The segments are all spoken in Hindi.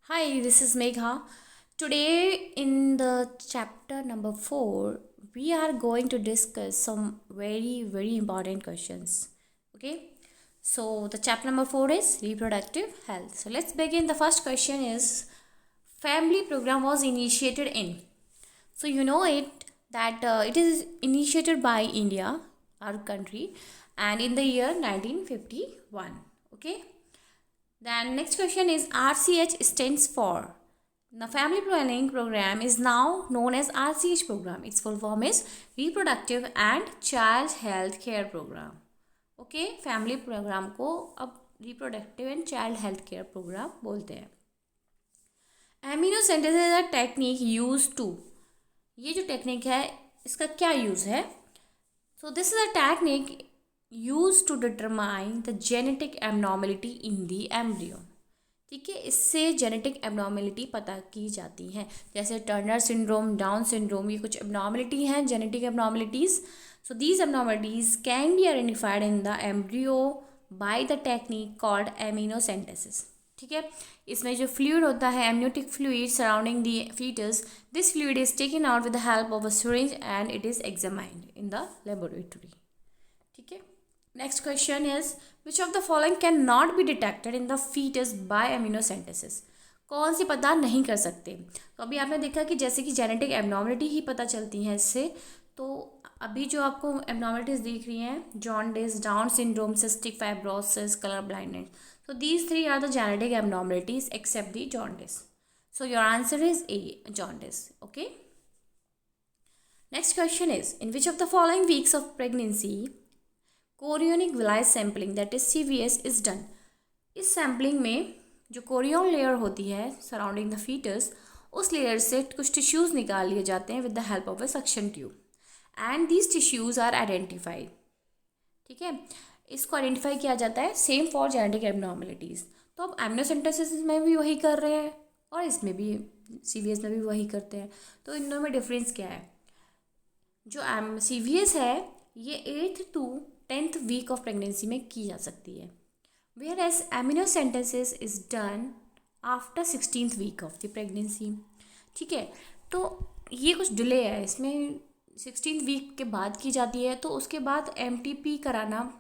Hi, this is Megha. Today, in the chapter number 4, we are going to discuss some very important questions. Okay, so the chapter number 4 is reproductive health. So, let's begin. The first question is family program was initiated in. So, you know it is initiated by India, our country, and in the year 1951. Okay, then next question is RCH stands for. The family planning program is now known as RCH program. Its full form is Reproductive and Child Health Care Program. Okay family programme को अब reproductive and child health care programme बोलते हैं. Amniocentesis a technique use to. ये जो टेक्निक है इसका क्या यूज़ है? So this is a technique use to determine the genetic abnormality in the embryo. ठीक है, इससे जेनेटिक एबनॉर्मेलिटी पता की जाती हैं, जैसे टर्नर सिंड्रोम, डाउन सिंड्रोम, ये कुछ एबनॉर्मेलिटी हैं, genetic abnormalities. So these abnormalities can be identified in the embryo by the technique called amniocentesis. ठीक है, इसमें जो फ्लूइड होता है, amniotic fluid surrounding the foetus, this fluid is taken out with the help of a syringe and it is examined in the laboratory. ठीक है, next question is which of the following can not be detected in the foetus by amniocentesis. कौन सी पता नहीं कर सकते? तो अभी आपने देखा कि जैसे कि जेनेटिक एबनॉर्मलिटी ही पता चलती हैं इससे. तो अभी जो आपको एबनॉर्मलिटीज दिख रही हैं, jaundice, down syndrome, cystic fibrosis, colour blindness, so these three are the genetic abnormalities except the jaundice. So your answer is A, jaundice. Okay. Next question is, in which of the following weeks of pregnancy chorionic villi sampling that is CVS is done? इस सैम्पलिंग में जो कोरियन लेयर होती है सराउंडिंग द फीटस, उस लेयर से कुछ टिश्यूज़ निकाल लिए जाते हैं with the help of a suction tube and these tissues are identified. ठीक है, इसको आइडेंटिफाई किया जाता है सेम फॉर जेनेटिक एबनॉर्मलिटीज़. तो अब एमिनोसेंटेसिस में भी वही कर रहे हैं और इसमें भी CVS में भी वही करते हैं. तो इन दोनों में डिफरेंस क्या है? जो CVS है ये 8th to 10th week of pregnancy में की जा सकती है, whereas amniocentesis is done after 16th week of the pregnancy. ठीक है, तो ये कुछ डिले है इसमें, 16th वीक के बाद की जाती है. तो उसके बाद MTP कराना,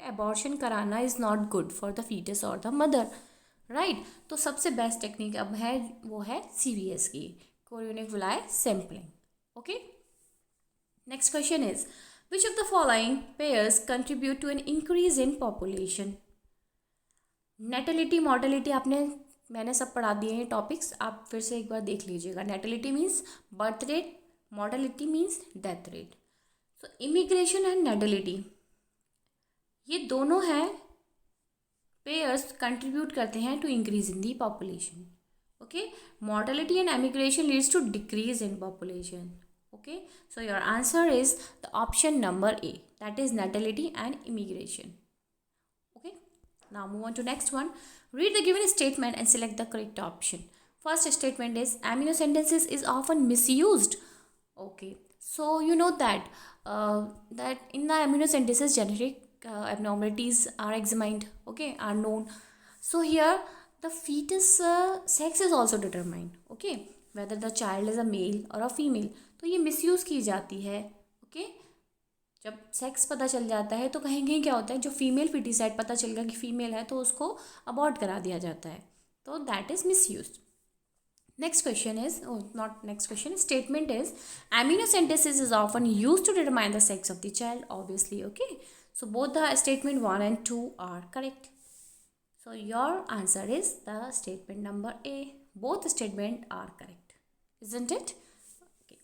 एबॉर्शन कराना is not good for the foetus और द मदर, राइट. तो सबसे बेस्ट टेक्निक अब है वो है CVS की, chorionic villi sampling. Okay, next question is which of the following pairs contribute to an increase in population. Natality, mortality मैंने सब पढ़ा दिए हैं टॉपिक्स, आप फिर से एक बार देख लीजिएगा. Natality means birth rate, mortality means death rate. So immigration and natality ये दोनों हैं पेयर्स कंट्रीब्यूट करते हैं to increase in the population. Okay, mortality and emigration leads to decrease in population. Okay, so your answer is the option number A, that is natality and immigration. Okay, now move on to next one. Read the given statement and select the correct option. First statement is एमिनोसेंटेसिस is often misused. Okay, so you know that in the amniocentesis genetic abnormalities are examined, okay, are known. So here the fetus sex is also determined, okay, whether the child is a male or a female. तो ये मिसयूज़ की जाती है. ओके, जब सेक्स पता चल जाता है तो कहीं कहीं क्या होता है, जो फीमेल फिटिसाइड पता चल गया कि फीमेल है तो उसको अबॉर्ट करा दिया जाता है. तो that is misused. Next question is, not next question, statement is amniocentesis is often used to determine the sex of the child, obviously. Okay, so both the statement 1 and 2 are correct. So your answer is the statement number A. Both statement are correct, isn't it? Okay.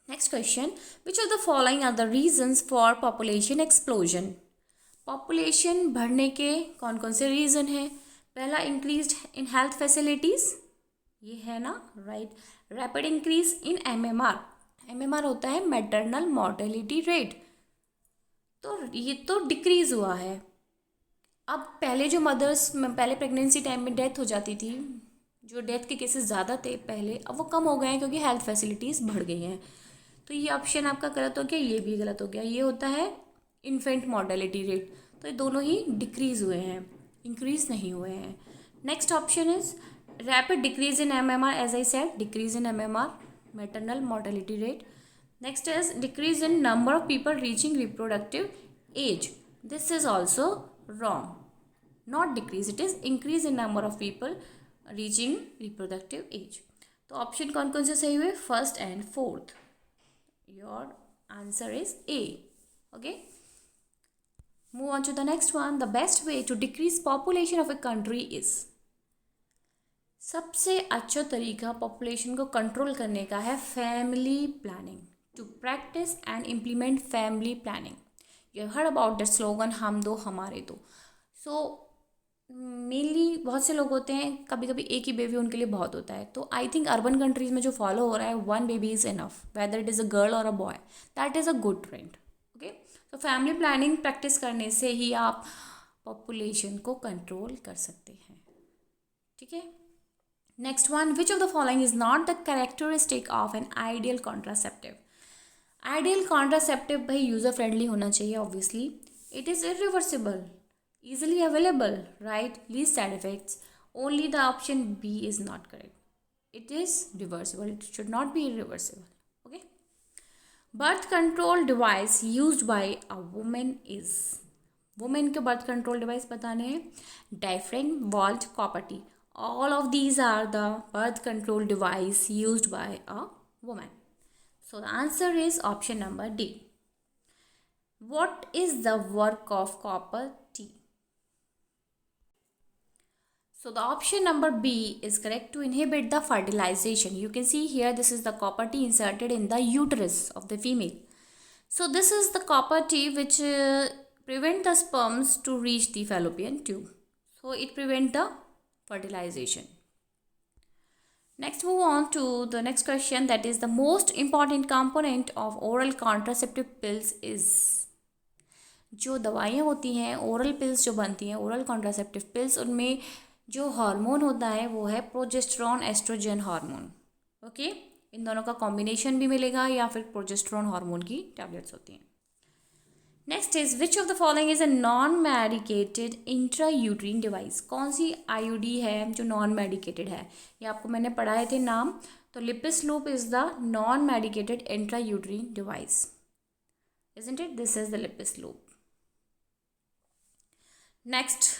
Next question, which of the following are the reasons for population explosion? Population बढ़ने के कौन कौन से reason हैं? पहला, increased in health facilities, ये है ना, right. Rapid increase in MMR होता है मैटरनल मॉर्टेलिटी रेट, तो ये तो डिक्रीज़ हुआ है. अब पहले जो मदर्स पहले प्रेगनेंसी टाइम में डेथ हो जाती थी, जो डेथ के केसेस ज़्यादा थे पहले, अब वो कम हो गए हैं क्योंकि हेल्थ फैसिलिटीज़ बढ़ गई हैं. तो ये ऑप्शन आपका गलत हो गया, ये भी गलत हो गया. ये होता है इन्फेंट मॉर्टेलिटी रेट, तो ये दोनों ही डिक्रीज़ हुए हैं, इंक्रीज़ नहीं हुए हैं. Next option is rapid decrease in MMR, as I said, decrease in MMR, maternal mortality rate. Next is decrease in number of people reaching reproductive age. This is also wrong. Not decrease, it is increase in number of people reaching reproductive age. तो ऑप्शन कौन कौन से सही हुए? First and fourth. Your answer is A. Okay, move on to the next one. The best way to decrease population of a country is. सबसे अच्छा तरीका पॉपुलेशन को कंट्रोल करने का है family planning. To practise and implement family planning. You heard about that slogan, हम दो हमारे दो. सो मेनली बहुत से लोग होते हैं, कभी कभी एक ही बेबी उनके लिए बहुत होता है. तो आई थिंक अर्बन कंट्रीज़ में जो फॉलो हो रहा है, one baby is enough, whether it is a girl और a boy. That is a good trend. Okay, तो फैमिली प्लानिंग प्रैक्टिस करने से ही आप पॉपुलेशन को कंट्रोल कर सकते हैं. ठीक है. Next one, which of the following is not the characteristic of an ideal contraceptive. Ideal contraceptive भाई यूज़र फ्रेंडली होना चाहिए obviously. It is irreversible, easily available, right? Least side effects. Only the option B is not correct. It is reversible. It should not be irreversible. Okay. Birth control device used by a woman is. Women के birth control device बताने हैं. Diaphragm, Walt, copper T. All of these are the birth control device used by a woman. So the answer is option number D. What is the work of copper T? So the option number B is correct, to inhibit the fertilization. You can see here this is the copper T inserted in the uterus of the female. So this is the copper T which prevent the sperms to reach the fallopian tube. So it prevent the fertilization. Next, move on to the next question, that is the most important component of oral contraceptive pills is. जो दवाइयाँ होती हैं, ओरल पिल्स जो बनती हैं, ओरल कॉन्ट्रासेप्टिव पिल्स, उनमें जो हार्मोन होता है वो है प्रोजेस्टेरॉन एस्ट्रोजन हार्मोन. ओके, इन दोनों का कॉम्बिनेशन भी मिलेगा या फिर प्रोजेस्टेरॉन हार्मोन की टैबलेट्स होती हैं. Next is which of the following is a non medicated intra uterine device. कौन सी आईयूडी है जो नॉन मेडिकेटेड है? ये आपको मैंने पढ़ाए थे नाम. तो Lippes loop is the non medicated intra uterine device. Isn't it? This is the Lippes loop. Next,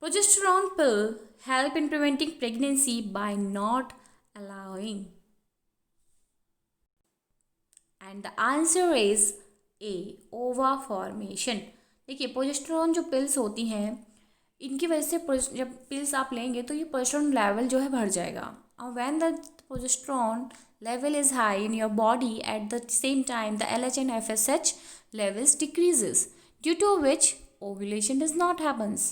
progesterone pill help in preventing pregnancy by not allowing. And the answer is A, ova formation. देखिए, प्रोजेस्टेरॉन जो पिल्स होती हैं, इनकी वजह से जब पिल्स आप लेंगे तो ये प्रोजेस्टेरॉन लेवल जो है बढ़ जाएगा. और when the progesterone level is high in your body, at the same time the LH and FSH levels decreases, due to which ovulation does not happens.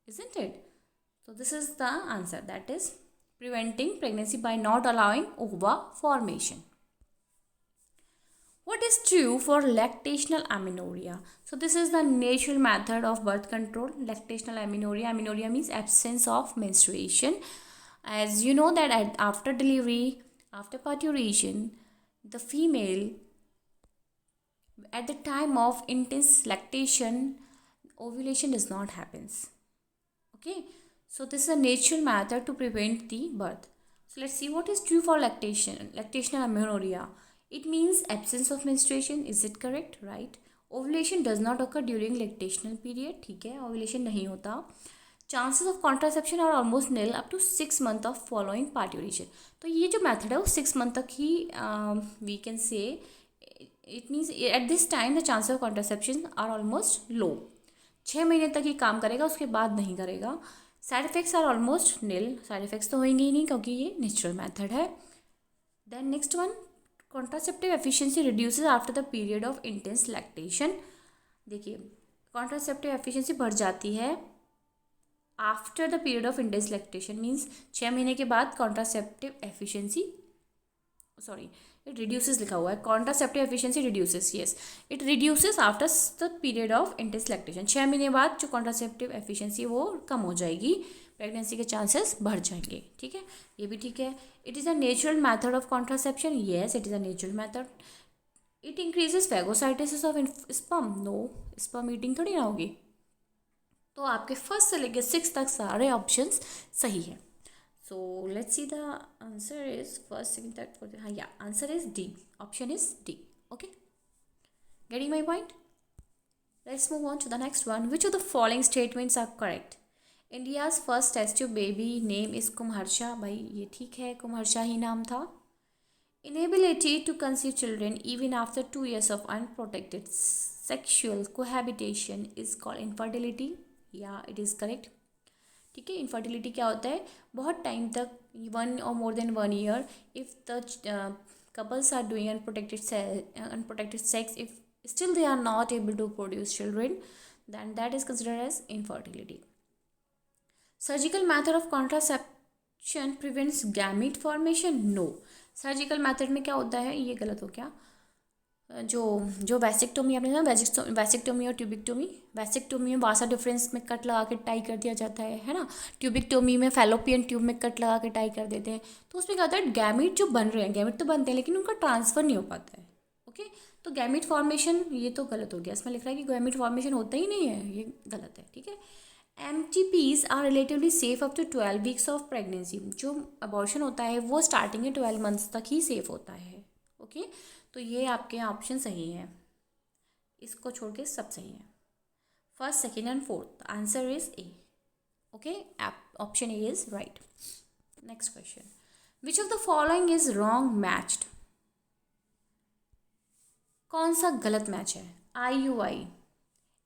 Isn't it? So this is the answer, that is preventing pregnancy by not allowing ova formation. What is true for lactational amenorrhea? So this is the natural method of birth control. Lactational amenorrhea. Amenorrhea means absence of menstruation. As you know that after delivery, after parturition, the female at the time of intense lactation, ovulation does not happens. Okay, so this is a natural method to prevent the birth. So let's see what is true for lactational amenorrhea. It means absence of menstruation. Is it correct? Right. Ovulation does not occur during lactational period. ठीक है, ovulation नहीं होता. Chances of contraception are almost nil up to 6 months of following parturition. तो ये जो method है वो 6 month तक ही we can say, it means at this time the chances of contraception are almost low. 6 महीने तक ही काम करेगा, उसके बाद नहीं करेगा. Side effects are almost nil. Side effects तो होंगे ही नहीं क्योंकि ये नेचुरल मेथड है. Then next one, contraceptive efficiency reduces after the period of intense lactation. देखिए, कॉन्ट्रासेप्टिव एफिशिएंसी बढ़ जाती है after the period of intense lactation. Means 6 महीने के बाद contraceptive efficiency, sorry, it reduces लिखा हुआ है. Contraceptive efficiency reduces, yes, it reduces after the period of intense lactation. 6 महीने बाद जो कॉन्ट्रासेप्टिव एफिशिएंसी वो कम हो जाएगी, प्रेगनेंसी के चांसेस बढ़ जाएंगे. ठीक है, ये भी ठीक है. It is a natural method of contraception. Yes, it is a natural method. It increases phagocytosis of sperm. No, sperm eating थोड़ी ना होगी. तो आपके फर्स्ट से लेकर 6 तक सारे ऑप्शंस सही है. So let's see the answer is first second third fourth. हाँ, या answer is D. Option is D. Okay, getting my point. Let's move on to the next one. Which of the following statements are correct? India's first test tube baby name is Kumharsha. भाई ये ठीक है, कुमहर्षा ही नाम था. Inability to conceive children even after 2 years of unprotected sexual cohabitation is called infertility. Yeah, it is correct. ठीक है, इनफर्टिलिटी क्या होता है? बहुत टाइम तक 1 or more than 1 year if the couples are doing unprotected sex, if still they are not able to produce children, then that is considered as infertility. Surgical method of contraception prevents gamete formation? No. Surgical method में क्या होता है? ये गलत हो गया. जो वैसेक्टोमी आपने सुना, वैसेक्टोमी और ट्यूबिक्टोमी. वैसेक्टोमी में वासा डिफरेंस में कट लगा के टाई कर दिया जाता है ना. ट्यूबिक्टोमी में फैलोपियन ट्यूब में कट लगा के टाई कर देते हैं. तो उसमें क्या होता है? गैमीट जो बन रहे हैं, गैमीट तो बनते हैं लेकिन उनका ट्रांसफ़र नहीं हो पाता है. ओके, तो गैमीट फॉर्मेशन ये तो गलत हो गया. इसमें लिख रहा है कि गैमीट फॉर्मेशन होता ही नहीं है, ये गलत है. ठीक है. MTPs are relatively safe up to 12 weeks of pregnancy. जो अबॉर्शन होता है वो स्टार्टिंग में 12 मंथ्स तक ही सेफ होता है. ओके, तो ये आपके ऑप्शन सही है. इसको छोड़ के सब सही है. First, second and fourth. Answer is A. Okay, option A is right. Next question. Which of the following is wrong matched? कौन सा गलत मैच है? IUI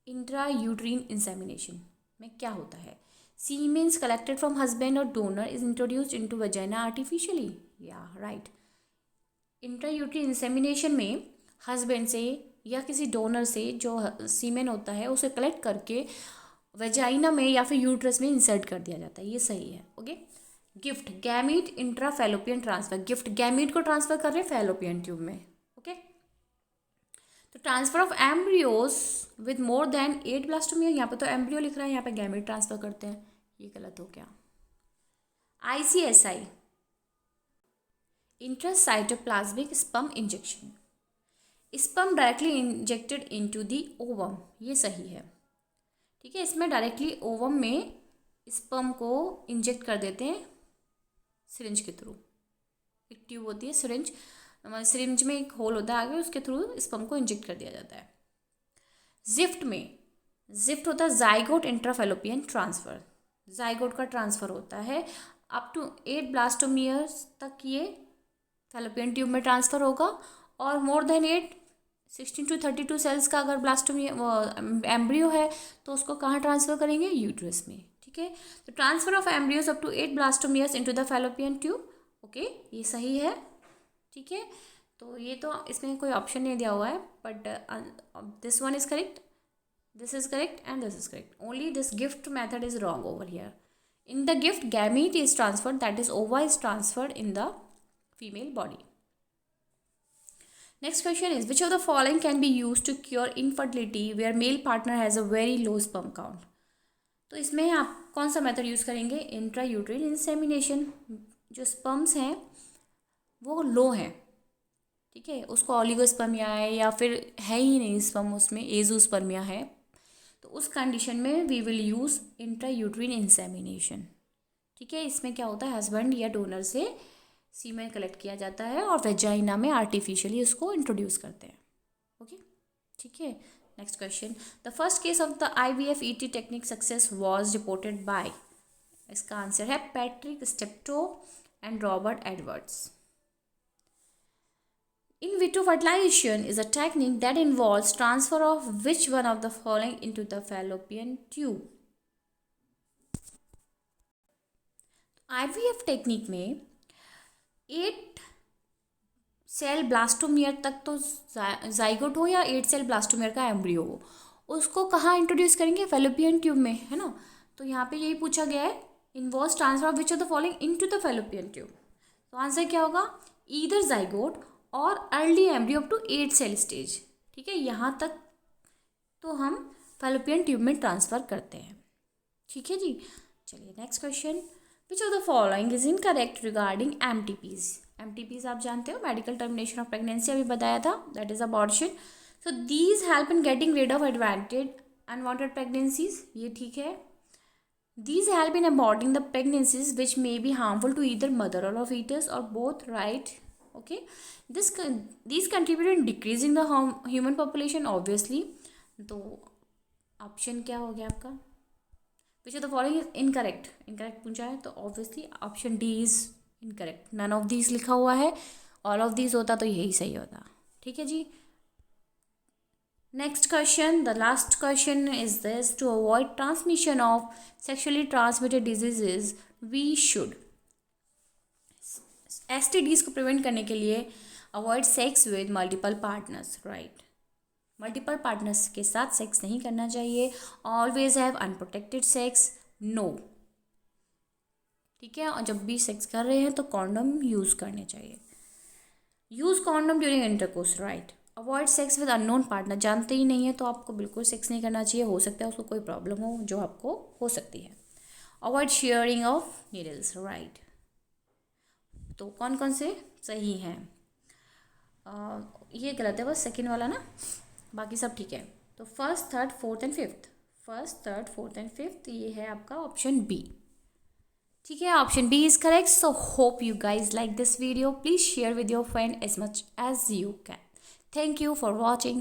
इंट्रा यूट्रीन इंसेमिनेशन में क्या होता है? सीमेंस कलेक्टेड फ्रॉम हस्बैंड और donor is introduced into vagina artificially. या राइट. इंट्रा यूट्रीन इंसेमिनेशन में हस्बैंड से या किसी डोनर से जो सीमेन होता है उसे कलेक्ट करके वजाइना में या फिर यूट्रस में इंसर्ट कर दिया जाता है. ये सही है. Okay. Gift gamete intra fallopian transfer. Gift gamete को ट्रांसफर कर रहे हैं फैलोपियन ट्यूब में. ओके. तो transfer of embryos with more than 8 ब्लास्टोमिया. यहाँ पे तो एम्ब्रियो लिख रहा है, यहाँ पे गैमीट ट्रांसफर करते हैं. ये गलत हो गया. ICSI intracytoplasmic sperm injection. Sperm directly injected into the ovum. ये सही है. ठीक है, इसमें डायरेक्टली ओवम में स्पर्म को इंजेक्ट कर देते हैं सिरिंज के थ्रू. एक ट्यूब होती है सिरिंज, सिरिंज में एक होल होता है आगे, उसके थ्रू स्पर्म को इंजेक्ट कर दिया जाता है. जिफ्ट में जिफ्ट होता है जाइगोट इंट्राफेलोपियन ट्रांसफ़र. जाइगोट का ट्रांसफ़र होता है अप टू 8 ब्लास्टोमियर्स तक. ये फैलोपियन ट्यूब में ट्रांसफ़र होगा और मोर देन 8 16 to 32 सेल्स का अगर ब्लास्टोमियर एम्ब्रियो है तो उसको कहाँ ट्रांसफ़र करेंगे? यूट्रस में. ठीक है. तो transfer of embryos up to 8 blastomeres into the fallopian tube. Okay, ये सही है. ठीक है, तो ये तो इसमें कोई ऑप्शन नहीं दिया हुआ है, but this one is correct, this is correct and this is correct. Only this gift method is wrong over here. In the gift, gamete is transferred, that is ova is transferred in the female body. Next question is, which of the following can be used to cure infertility where male partner has a very low sperm count? तो इसमें आप कौन सा मेथड यूज़ करेंगे? Intra uterine insemination. जो स्पर्म्स हैं वो लो हैं. ठीक है, उसको ऑलिगोस्पर्मिया है या फिर है ही नहीं स्पर्म, उसमें एजोस्पर्मिया है, तो उस कंडीशन में we will use intrauterine insemination. ठीक है, इसमें क्या होता है? हस्बैंड या डोनर से सीमेन कलेक्ट किया जाता है और वेजाइना में आर्टिफिशियली उसको इंट्रोड्यूस करते हैं. ओके, ठीक है. Next question. The first case of the IVF ET technique success was reported by. इसका आंसर है Patrick Steptoe and Robert Edwards. In vitro fertilization is a technique that involves transfer of which one of the following into the fallopian tube? IVF technique में 8 सेल ब्लास्टोमियर तक तो जाइगोट हो या 8 सेल ब्लास्टोमियर का एम्ब्रियो हो, उसको कहाँ इंट्रोड्यूस करेंगे? फैलोपियन ट्यूब में, है ना. तो यहाँ पे यही पूछा गया है, involves transfer of which of the following into the fallopian tube. तो आंसर क्या होगा? ईदर जाइगोट और early embryo up to 8 cell stage. ठीक है, यहाँ तक तो हम फैलोपियन ट्यूब में ट्रांसफ़र करते हैं. ठीक है जी. चलिए next question. Which of the following is incorrect regarding MTPs? MTPs आप जानते हो, मेडिकल टर्मिनेशन ऑफ प्रेगनेंसी, अभी बताया था, that is abortion. So these help in getting rid of unwanted pregnancies, ये ठीक है. These help in aborting the pregnancies which may be harmful to either mother or fetus or both, right? Okay. These contribute in decreasing the human population obviously. तो ऑप्शन क्या हो गया आपका? Which of the following is incorrect पूछा है, तो obviously option D is incorrect. None of these लिखा हुआ है, ऑल ऑफ दीज होता तो यही सही होता. ठीक है जी. Next question, the last question is this: to avoid transmission of sexually transmitted diseases, we should STDs को प्रिवेंट करने के लिए avoid sex with multiple partners, right. Multiple partners के साथ सेक्स नहीं करना चाहिए. Always have unprotected sex, no. ठीक है. और जब भी सेक्स कर रहे हैं तो कॉन्डम यूज़ करने चाहिए. Use condom during intercourse, right. Avoid sex with unknown partner, जानते ही नहीं है तो आपको बिल्कुल सेक्स नहीं करना चाहिए. हो सकता है उसको कोई प्रॉब्लम हो जो आपको हो सकती है. Avoid sharing of needles, right. तो कौन कौन से सही हैं? ये गलत है बस सेकंड वाला ना, बाकी सब ठीक है. तो first, third, fourth and fifth ये है आपका ऑप्शन बी. ठीक है, option B is correct. So hope you guys like this video. Please share with your friend as much as you can. Thank you for watching.